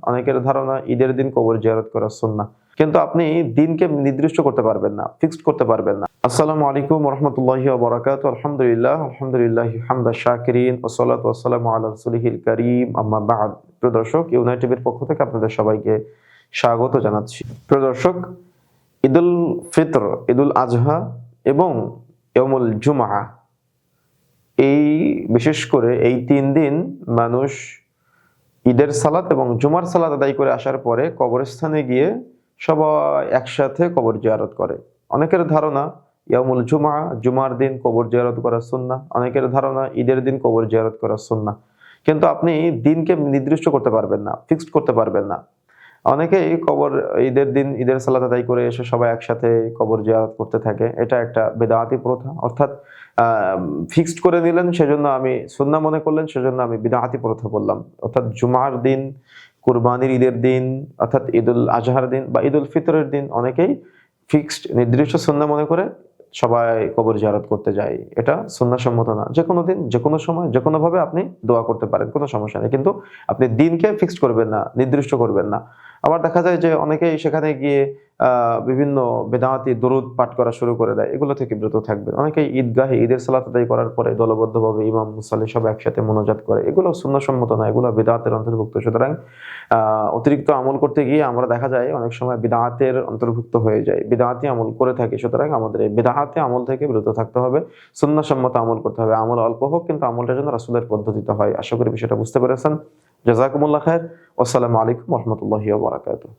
অনেকের ধারণা ঈদের দিন কবর জিয়ারত করা সুন্নাহ, কিন্তু আপনি দিনকে নির্দিষ্ট করতে পারবেন না, ফিক্সড করতে পারবেন না। আসসালামু আলাইকুম ওয়া রাহমাতুল্লাহি ওয়া বারাকাতুহু। আলহামদুলিল্লাহ হামদা শাকিরিন ওয়া সালাতু ওয়া সালামু আলা রাসূলিহিল কারীম, আম্মা বা'দ। প্রিয় দর্শক, ইউনাইটেড টিভির পক্ষ থেকে আপনাদের সবাইকে স্বাগত জানাচ্ছি। প্রিয় দর্শক, ঈদুল ফিতর, ঈদুল আজহা এবং ইয়াউমুল জুমআহ, এই বিশেষ করে এই 3 দিন মানুষ ঈদের সালাত এবং জুমার সালাত আদায় করে আসার পরে কবরস্থানে গিয়ে সবাই একসাথে কবর জিয়ারত করে। অনেকের ধারণা ইয়াউমুল জুমআ, জুমার দিন কবর জিয়ারত করা সুন্নাহ, অনেকের ধারণা ঈদের দিন কবর জিয়ারত করা সুন্নাহ, কিন্তু আপনি দিনকে নির্দিষ্ট করতে পারবেন না, ফিক্সড করতে পারবেন না। অনেকেই ঈদের দিন ঈদের সালাত আদায় করে এসে সবাই একসাথে কবর জিয়ারত করতে থাকে। এটা একটা বিদআতি প্রথা, অর্থাৎ ফিক্সড করে নিলেন সেজন্য আমি সুন্নাহ মনে করলেন, সেজন্য আমি বিদআতি প্রথা বললাম। অর্থাৎ জুমার দিন, কুরবানির ঈদের দিন, অর্থাৎ ঈদুল আজহার দিন বা ঈদুল ফিতরের দিন অনেকেই ফিক্সড নির্দিষ্ট সুন্নাহ মনে করে সবাই কবর জিয়ারত করতে যায়। এটা সুন্নাহসম্মত না। যেকোনো দিন, যেকোনো সময়, যেকোনো ভাবে আপনি দোয়া করতে পারেন, কোনো সমস্যা নেই, কিন্তু আপনি দিনকে ফিক্সড করবেন না, নির্দিষ্ট করবেন না। আবার দেখা যায় যে অনেকেই সেখানে গিয়ে বিভিন্ন বেদাতি দরুদ পাঠ করা শুরু করে দেয়। এগুলো থেকে বিরত থাকবেন। অনেকেই ঈদগাহে ঈদের সালাত আদায় করার পরে দলবদ্ধভাবে ইমাম মুসাল্লি সব একসাথে মোনাজাত করে। এগুলো সুন্নাহসম্মত না, এগুলো বিদআতের অন্তর্ভুক্ত। সুতরাং অতিরিক্ত আমল করতে গিয়ে আমরা দেখা যায় অনেক সময় বিদআতের অন্তর্ভুক্ত হয়ে যায়, বিদআতি আমল করে থাকি। সুতরাং আমাদের এই বিদআতি আমল থেকে বিরত থাকতে হবে, সুন্নাহসম্মত আমল করতে হবে। আমল অল্প হোক, কিন্তু আমলটা যেন রাসূলের পদ্ধতিতে হয়। আশা করি বিষয়টা বুঝতে পেরেছেন। জাযাকুমুল্লাহ খায়র। আসসালামু আলাইকুম ওয়া রাহমাতুল্লাহি ওয়া বারাকাতুহু।